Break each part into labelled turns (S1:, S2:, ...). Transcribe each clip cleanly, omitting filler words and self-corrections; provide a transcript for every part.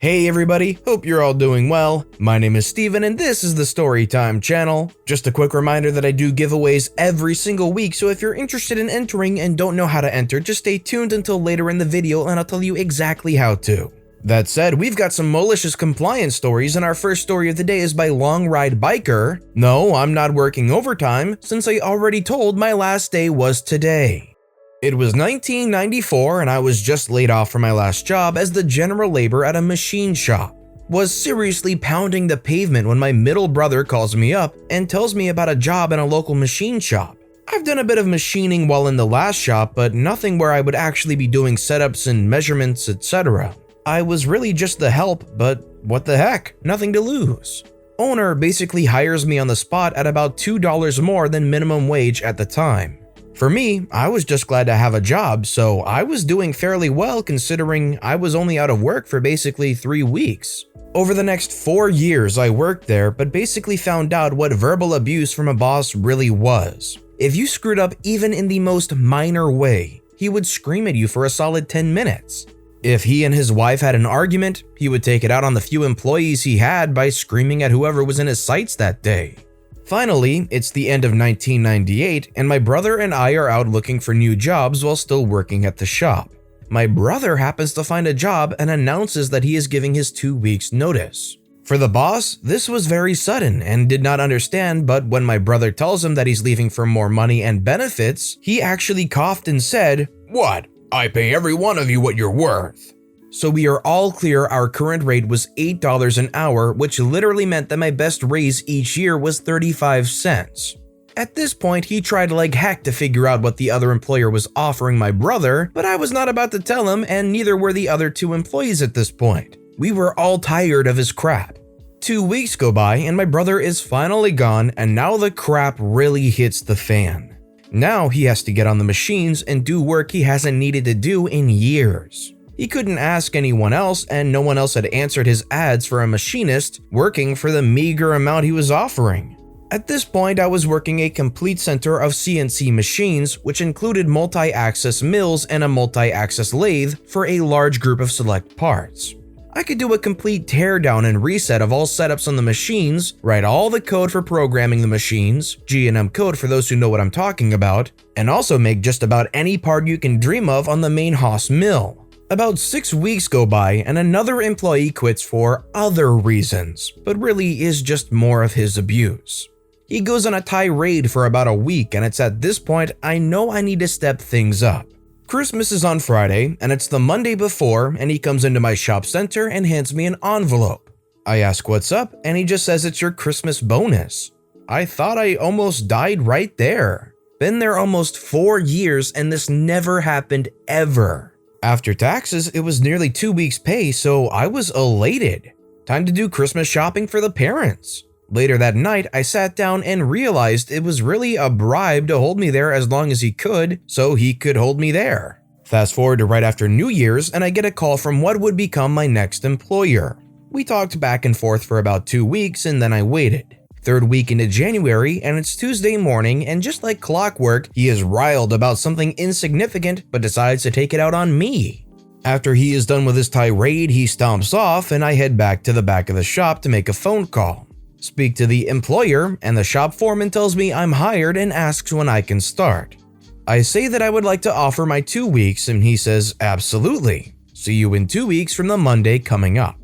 S1: Hey everybody, hope you're all doing well. My name is Steven and this is the Storytime channel. Just a quick reminder that I do giveaways every single week, so if you're interested in entering and don't know how to enter, just stay tuned until later in the video and I'll tell you exactly how to. That said, we've got some malicious compliance stories, and our first story of the day is by LongrideBiker. No, I'm not working overtime since I already told my last day was today. It was 1994 and I was just laid off from my last job as the general labor at a machine shop. Was seriously pounding the pavement when my middle brother calls me up and tells me about a job in a local machine shop. I've done a bit of machining while in the last shop, but nothing where I would actually be doing setups and measurements, etc. I was really just the help, but what the heck, nothing to lose. Owner basically hires me on the spot at about $2 more than minimum wage at the time. For me, I was just glad to have a job, so I was doing fairly well considering I was only out of work for basically 3 weeks. Over the next 4 years I worked there, but basically found out what verbal abuse from a boss really was. If you screwed up even in the most minor way, he would scream at you for a solid 10 minutes. If he and his wife had an argument, he would take it out on the few employees he had by screaming at whoever was in his sights that day. Finally, it's the end of 1998 and my brother and I are out looking for new jobs while still working at the shop. My brother happens to find a job and announces that he is giving his 2 weeks notice. For the boss, this was very sudden and did not understand, but when my brother tells him that he's leaving for more money and benefits, he actually coughed and said, "What? I pay every one of you what you're worth." So we are all clear our current rate was $8 an hour, which literally meant that my best raise each year was 35 cents. At this point, he tried like heck to figure out what the other employer was offering my brother, but I was not about to tell him, and neither were the other 2 employees at this point. We were all tired of his crap. 2 weeks go by and my brother is finally gone, and now the crap really hits the fan. Now he has to get on the machines and do work he hasn't needed to do in years. He couldn't ask anyone else, and no one else had answered his ads for a machinist working for the meager amount he was offering. At this point, I was working a complete center of CNC machines, which included multi-axis mills and a multi-axis lathe for a large group of select parts. I could do a complete teardown and reset of all setups on the machines, write all the code for programming the machines, G&M code for those who know what I'm talking about, and also make just about any part you can dream of on the main Haas mill. About 6 weeks go by and another employee quits for other reasons, but really is just more of his abuse. He goes on a tirade for about a week, and it's at this point I know I need to step things up. Christmas is on Friday and it's the Monday before, and he comes into my shop center and hands me an envelope. I ask what's up and he just says it's your Christmas bonus. I thought I almost died right there. Been there almost 4 years and this never happened ever. After taxes, it was nearly 2 weeks' pay, so I was elated. Time to do Christmas shopping for the parents. Later that night, I sat down and realized it was really a bribe to hold me there as long as he could, so he could hold me there. Fast forward to right after New Year's, and I get a call from what would become my next employer. We talked back and forth for about 2 weeks, and then I waited. 3rd week into January, and it's Tuesday morning, and just like clockwork, he is riled about something insignificant but decides to take it out on me. After he is done with his tirade, he stomps off and I head back to the back of the shop to make a phone call. Speak to the employer, and the shop foreman tells me I'm hired and asks when I can start. I say that I would like to offer my 2 weeks, and he says absolutely. See you in 2 weeks from the Monday coming up.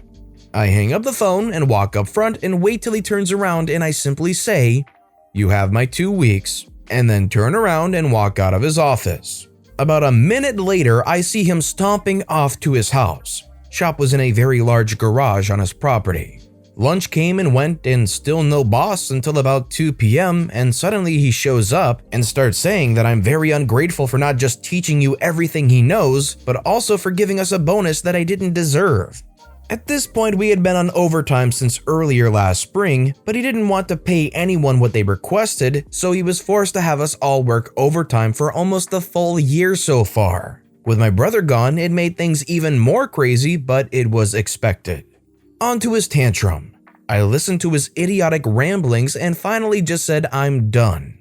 S1: I hang up the phone and walk up front and wait till he turns around, and I simply say, "You have my 2 weeks," and then turn around and walk out of his office. About a minute later, I see him stomping off to his house. Shop was in a very large garage on his property. Lunch came and went and still no boss until about 2 p.m. and suddenly he shows up and starts saying that I'm very ungrateful for not just teaching you everything he knows, but also for giving us a bonus that I didn't deserve. At this point, we had been on overtime since earlier last spring, but he didn't want to pay anyone what they requested, so he was forced to have us all work overtime for almost the full year so far. With my brother gone, it made things even more crazy, but it was expected. On to his tantrum. I listened to his idiotic ramblings and finally just said I'm done.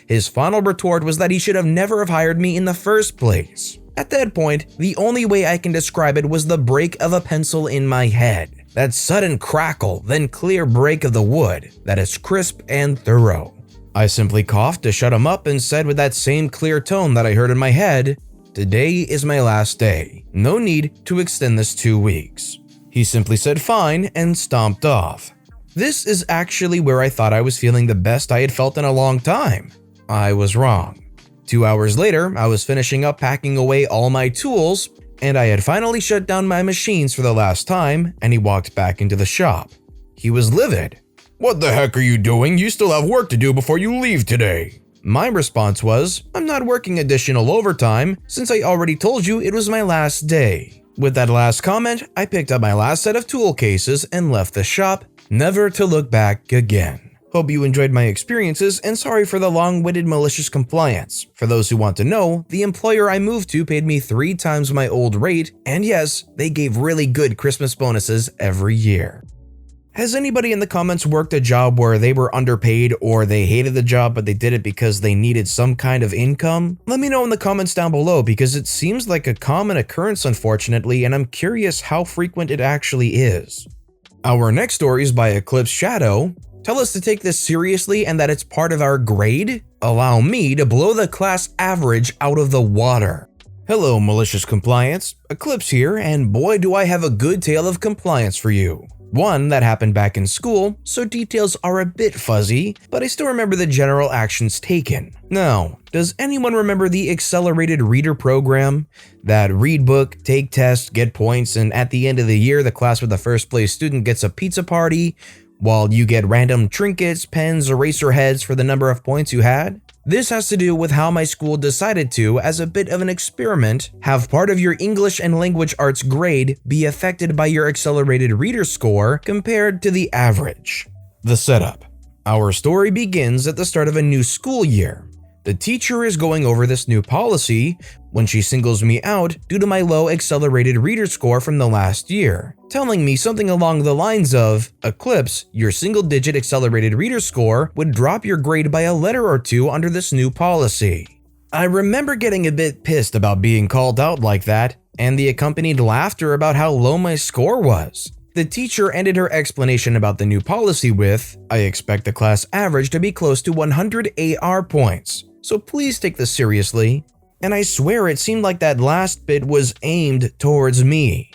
S1: His final retort was that he should have never have hired me in the first place. At that point, the only way I can describe it was the break of a pencil in my head. That sudden crackle, then clear break of the wood that is crisp and thorough. I simply coughed to shut him up and said with that same clear tone that I heard in my head, "Today is my last day. No need to extend this 2 weeks." He simply said fine and stomped off. This is actually where I thought I was feeling the best I had felt in a long time. I was wrong. 2 hours later, I was finishing up packing away all my tools, and I had finally shut down my machines for the last time, and he walked back into the shop. He was livid. "What the heck are you doing? You still have work to do before you leave today." My response was, "I'm not working additional overtime since I already told you it was my last day." With that last comment, I picked up my last set of tool cases and left the shop, never to look back again. Hope you enjoyed my experiences, and sorry for the long-winded malicious compliance. For those who want to know, the employer I moved to paid me 3 times my old rate, and yes, they gave really good Christmas bonuses every year. Has anybody in the comments worked a job where they were underpaid or they hated the job but they did it because they needed some kind of income? Let me know in the comments down below because it seems like a common occurrence unfortunately, and I'm curious how frequent it actually is. Our next story is by Eclipse Shadow. Tell us to take this seriously and that it's part of our grade? Allow me to blow the class average out of the water. Hello, malicious compliance. Eclipse here, and boy do I have a good tale of compliance for you. One that happened back in school, so details are a bit fuzzy, but I still remember the general actions taken. Now, does anyone remember the accelerated reader program? That read book, take tests, get points, and at the end of the year, the class with the first place student gets a pizza party, while you get random trinkets, pens, eraser heads for the number of points you had? This has to do with how my school decided to, as a bit of an experiment, have part of your English and language arts grade be affected by your accelerated reader score compared to the average. The setup. Our story begins at the start of a new school year. The teacher is going over this new policy when she singles me out due to my low accelerated reader score from the last year, telling me something along the lines of, "Eclipse, your single-digit accelerated reader score would drop your grade by a letter or two under this new policy." I remember getting a bit pissed about being called out like that, and the accompanied laughter about how low my score was. The teacher ended her explanation about the new policy with, "I expect the class average to be close to 100 AR points, so please take this seriously." And I swear it seemed like that last bit was aimed towards me.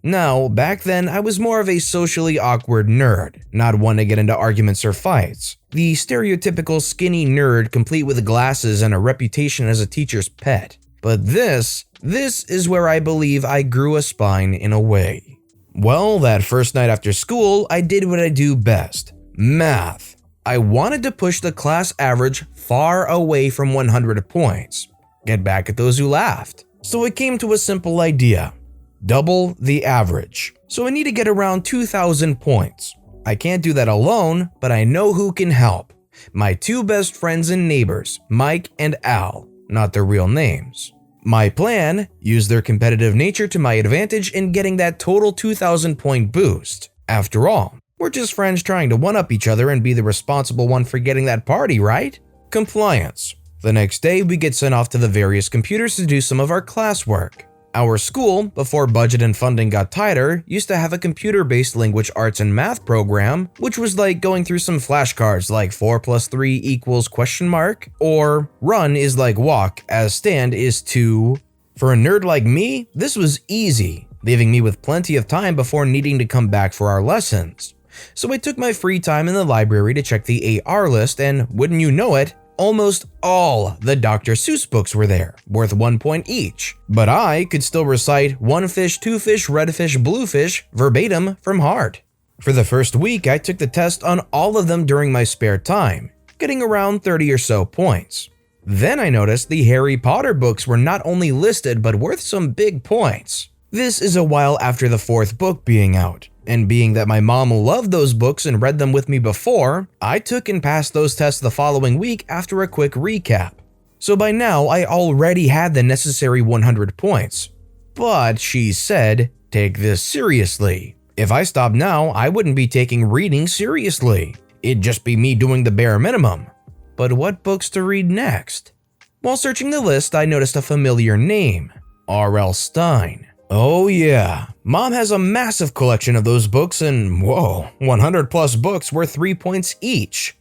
S1: Now, back then I was more of a socially awkward nerd, not one to get into arguments or fights. The stereotypical skinny nerd complete with glasses and a reputation as a teacher's pet. But this is where I believe I grew a spine in a way. Well, that first night after school, I did what I do best: math. I wanted to push the class average far away from 100 points. Get back at those who laughed. So it came to a simple idea: double the average. So I need to get around 2,000 points. I can't do that alone, but I know who can help. My 2 best friends and neighbors, Mike and Al, not their real names. My plan: use their competitive nature to my advantage in getting that total 2,000 point boost. After all, we're just friends trying to one-up each other and be the responsible one for getting that party, right? Compliance. The next day, we get sent off to the various computers to do some of our classwork. Our school, before budget and funding got tighter, used to have a computer-based language arts and math program, which was like going through some flashcards like 4 + 3 =, or run is like walk, as stand is to. For a nerd like me, this was easy, leaving me with plenty of time before needing to come back for our lessons. So I took my free time in the library to check the AR list, and wouldn't you know it, almost all the Dr. Seuss books were there, worth 1 point each. But I could still recite 1 fish, 2 fish, red fish, blue fish verbatim from heart. For the first week, I took the test on all of them during my spare time, getting around 30 or so points. Then I noticed the Harry Potter books were not only listed but worth some big points. This is a while after the 4th book being out. And being that my mom loved those books and read them with me before, I took and passed those tests the following week after a quick recap. So by now, I already had the necessary 100 points. But she said, take this seriously. If I stopped now, I wouldn't be taking reading seriously. It'd just be me doing the bare minimum. But what books to read next? While searching the list, I noticed a familiar name. R.L. Stine. Oh yeah, Mom has a massive collection of those books and whoa, 100 plus books worth 3 points each.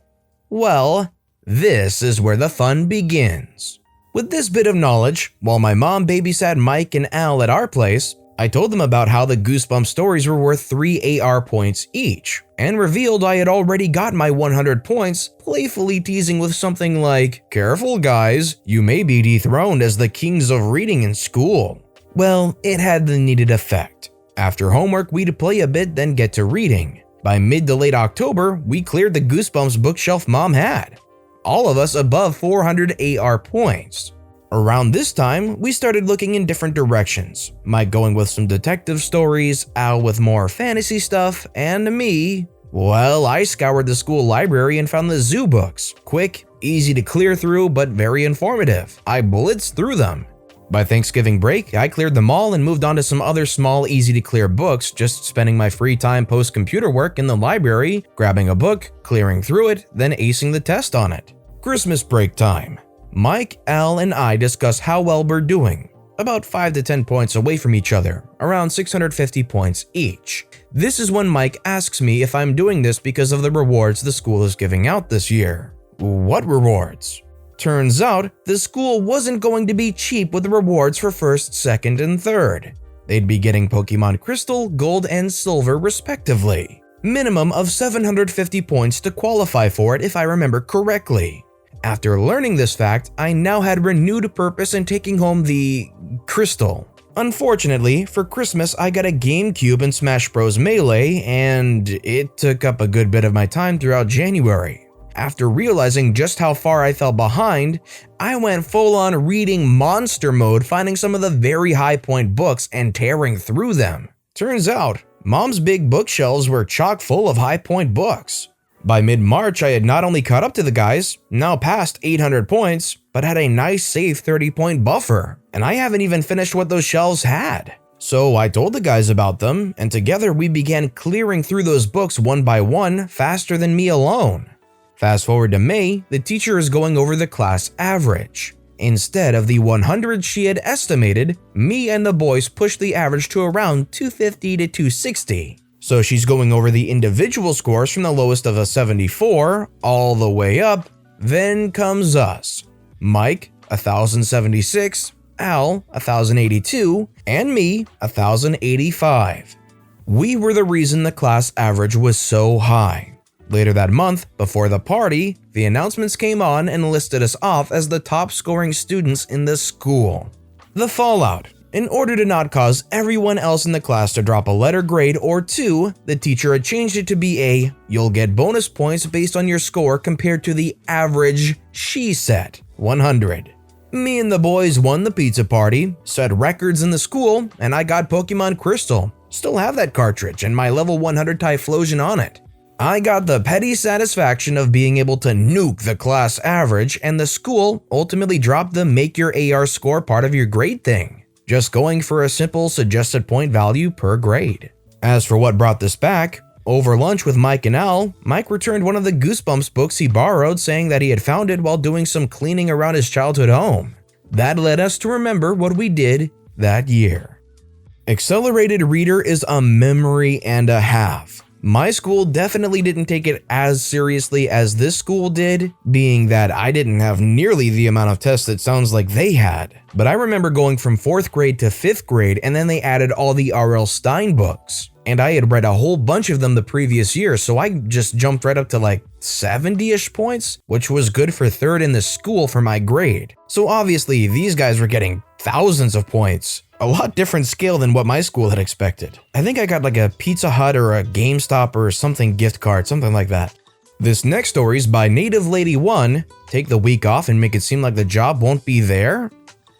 S1: Well, this is where the fun begins. With this bit of knowledge, while my mom babysat Mike and Al at our place, I told them about how the Goosebumps stories were worth 3 AR points each, and revealed I had already got my 100 points, playfully teasing with something like, "Careful guys, you may be dethroned as the kings of reading in school." Well, it had the needed effect. After homework, we'd play a bit, then get to reading. By mid to late October, we cleared the Goosebumps bookshelf Mom had. All of us above 400 AR points. Around this time, we started looking in different directions, Mike going with some detective stories, Al with more fantasy stuff, and me, well, I scoured the school library and found the zoo books. Quick, easy to clear through, but very informative. I blitzed through them. By Thanksgiving break, I cleared them all and moved on to some other small, easy to clear books, just spending my free time post-computer work in the library, grabbing a book, clearing through it, then acing the test on it. Christmas break time. Mike, Al, and I discuss how well we're doing, about 5 to 10 points away from each other, around 650 points each. This is when Mike asks me if I'm doing this because of the rewards the school is giving out this year. What rewards? Turns out, the school wasn't going to be cheap with the rewards for first, second, and third. They'd be getting Pokemon Crystal, Gold, and Silver respectively. Minimum of 750 points to qualify for it if I remember correctly. After learning this fact, I now had renewed purpose in taking home the Crystal. Unfortunately, for Christmas I got a GameCube and Smash Bros. Melee, and it took up a good bit of my time throughout January. After realizing just how far I fell behind, I went full-on reading monster mode, finding some of the very high point books and tearing through them. Turns out, Mom's big bookshelves were chock full of high point books. By mid-March, I had not only caught up to the guys, now past 800 points, but had a nice safe 30-point buffer, and I haven't even finished what those shelves had. So I told the guys about them, and together we began clearing through those books one by one faster than me alone. Fast forward to May, the teacher is going over the class average. Instead of the 100 she had estimated, me and the boys pushed the average to around 250 to 260. So she's going over the individual scores from the lowest of a 74 all the way up. Then comes us. Mike, 1076, Al, 1082, and me, 1085. We were the reason the class average was so high. Later that month, before the party, the announcements came on and listed us off as the top scoring students in the school. The fallout. In order to not cause everyone else in the class to drop a letter grade or two, the teacher had changed it to be a, you'll get bonus points based on your score compared to the average she set, 100. Me and the boys won the pizza party, set records in the school, and I got Pokemon Crystal. Still have that cartridge and my level 100 Typhlosion on it. I got the petty satisfaction of being able to nuke the class average, and the school ultimately dropped the make your AR score part of your grade thing, just going for a simple suggested point value per grade. As for what brought this back, over lunch with Mike and Al, Mike returned one of the Goosebumps books he borrowed, saying that he had found it while doing some cleaning around his childhood home. That led us to remember what we did that year. Accelerated Reader is a memory and a half. My school definitely didn't take it as seriously as this school did, being that I didn't have nearly the amount of tests that sounds like they had. But I remember going from 4th grade to 5th grade, and then they added all the R.L. Stine books. And I had read a whole bunch of them the previous year, so I just jumped right up to like 70-ish points, which was good for 3rd in the school for my grade. So obviously these guys were getting thousands of points. A lot different scale than what my school had expected. I think I got like a Pizza Hut or a GameStop or something gift card, something like that. This next story is by Native Lady 1. Take the week off and make it seem like the job won't be there?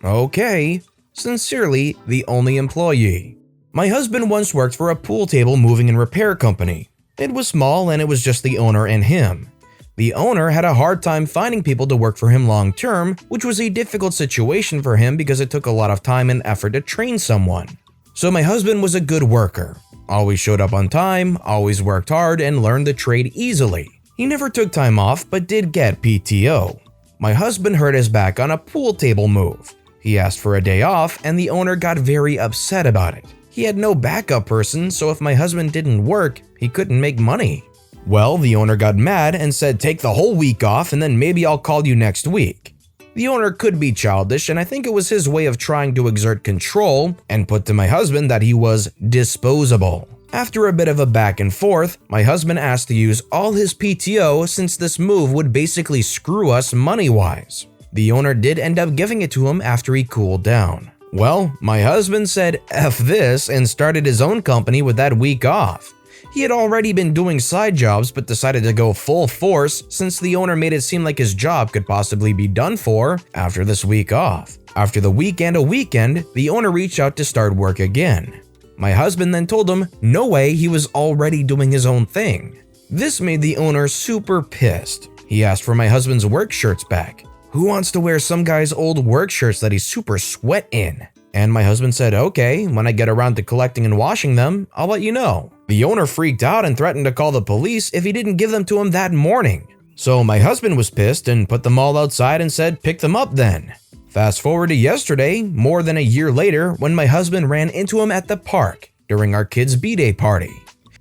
S1: Okay. Sincerely, the only employee. My husband once worked for a pool table moving and repair company. It was small and it was just the owner and him. The owner had a hard time finding people to work for him long term, which was a difficult situation for him because it took a lot of time and effort to train someone. So my husband was a good worker, always showed up on time, always worked hard, and learned the trade easily. He never took time off but did get PTO. My husband hurt his back on a pool table move. He asked for a day off, and the owner got very upset about it. He had no backup person, so if my husband didn't work, he couldn't make money. Well, the owner got mad and said take the whole week off and then maybe I'll call you next week. The owner could be childish, and I think it was his way of trying to exert control and put to my husband that he was disposable. After a bit of a back and forth, my husband asked to use all his PTO since this move would basically screw us money-wise. The owner did end up giving it to him after he cooled down. Well, my husband said F this and started his own company with that week off. He had already been doing side jobs but decided to go full force since the owner made it seem like his job could possibly be done for after this week off. After the week and a weekend, the owner reached out to start work again. My husband then told him no way, he was already doing his own thing. This made the owner super pissed. He asked for my husband's work shirts back. Who wants to wear some guy's old work shirts that he's super sweat in? And my husband said, okay, when I get around to collecting and washing them, I'll let you know. The owner freaked out and threatened to call the police if he didn't give them to him that morning. So my husband was pissed and put them all outside and said pick them up then. Fast forward to yesterday, more than a year later, when my husband ran into him at the park during our kids' B-Day party.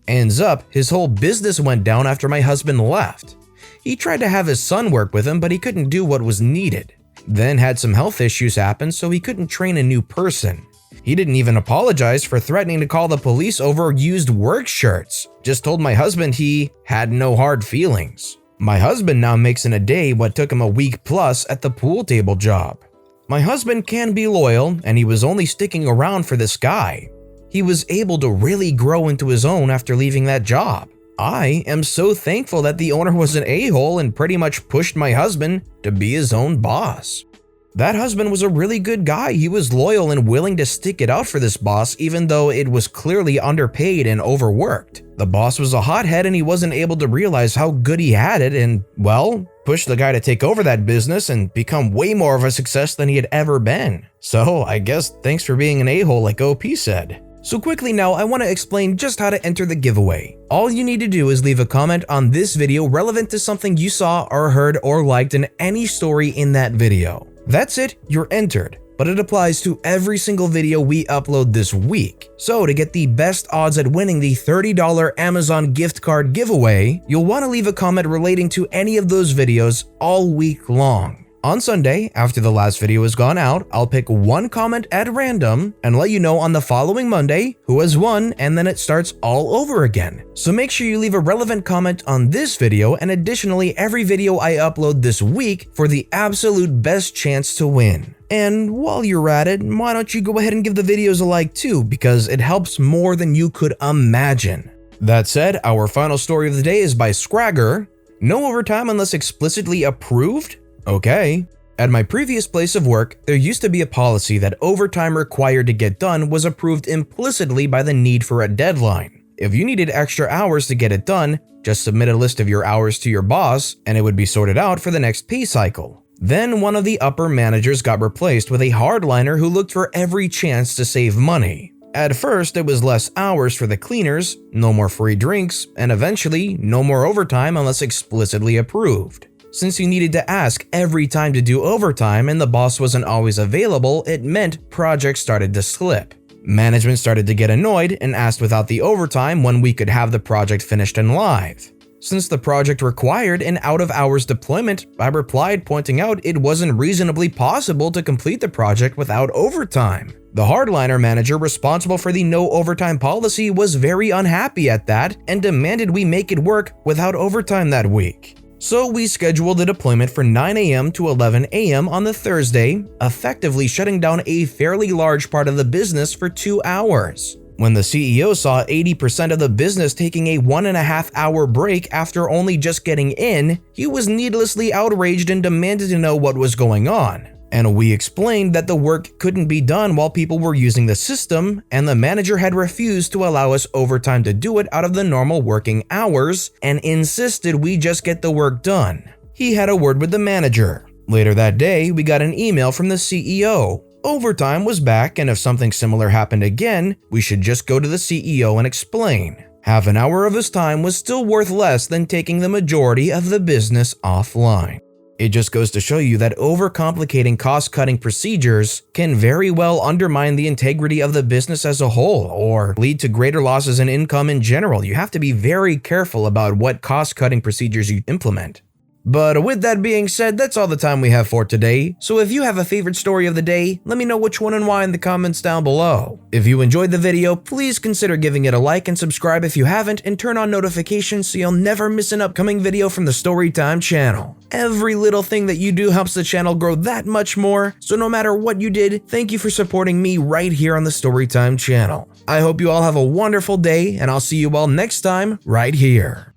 S1: Ends up, his whole business went down after my husband left. He tried to have his son work with him, but he couldn't do what was needed. Then had some health issues happen, so he couldn't train a new person. He didn't even apologize for threatening to call the police over used work shirts. Just told my husband he had no hard feelings. My husband now makes in a day what took him a week plus at the pool table job. My husband can be loyal, and he was only sticking around for this guy. He was able to really grow into his own after leaving that job. I am so thankful that the owner was an a-hole and pretty much pushed my husband to be his own boss. That husband was a really good guy. He was loyal and willing to stick it out for this boss even though it was clearly underpaid and overworked. The boss was a hothead and he wasn't able to realize how good he had it and, well, pushed the guy to take over that business and become way more of a success than he had ever been. So I guess thanks for being an a-hole like OP said. So quickly now, I want to explain just how to enter the giveaway. All you need to do is leave a comment on this video relevant to something you saw or heard or liked in any story in that video. That's it, you're entered, but it applies to every single video we upload this week. So to get the best odds at winning the $30 Amazon gift card giveaway, you'll want to leave a comment relating to any of those videos all week long. On Sunday, after the last video has gone out, I'll pick one comment at random and let you know on the following Monday who has won, and then it starts all over again. So make sure you leave a relevant comment on this video and additionally every video I upload this week for the absolute best chance to win. And while you're at it, why don't you go ahead and give the videos a like too, because it helps more than you could imagine. That said, our final story of the day is by Scragar. No overtime unless explicitly approved? Okay. At my previous place of work, there used to be a policy that overtime required to get done was approved implicitly by the need for a deadline. If you needed extra hours to get it done, just submit a list of your hours to your boss and it would be sorted out for the next pay cycle. Then one of the upper managers got replaced with a hardliner who looked for every chance to save money. At first, it was less hours for the cleaners, no more free drinks, and eventually, no more overtime unless explicitly approved. Since you needed to ask every time to do overtime and the boss wasn't always available, it meant projects started to slip. Management started to get annoyed and asked without the overtime when we could have the project finished and live. Since the project required an out-of-hours deployment, I replied pointing out it wasn't reasonably possible to complete the project without overtime. The hardliner manager responsible for the no overtime policy was very unhappy at that and demanded we make it work without overtime that week. So we scheduled the deployment for 9 a.m. to 11 a.m. on the Thursday, effectively shutting down a fairly large part of the business for 2 hours. When the CEO saw 80% of the business taking a 1.5-hour break after only just getting in, he was needlessly outraged and demanded to know what was going on. And we explained that the work couldn't be done while people were using the system, and the manager had refused to allow us overtime to do it out of the normal working hours, and insisted we just get the work done. He had a word with the manager. Later that day, we got an email from the CEO. Overtime was back, and if something similar happened again, we should just go to the CEO and explain. Half an hour of his time was still worth less than taking the majority of the business offline. It just goes to show you that overcomplicating cost-cutting procedures can very well undermine the integrity of the business as a whole or lead to greater losses in income in general. You have to be very careful about what cost-cutting procedures you implement. But with that being said, that's all the time we have for today. So if you have a favorite story of the day, let me know which one and why in the comments down below. If you enjoyed the video, please consider giving it a like and subscribe if you haven't, and turn on notifications so you'll never miss an upcoming video from the Storytime channel. Every little thing that you do helps the channel grow that much more, so no matter what you did, thank you for supporting me right here on the Storytime channel. I hope you all have a wonderful day, and I'll see you all next time right here.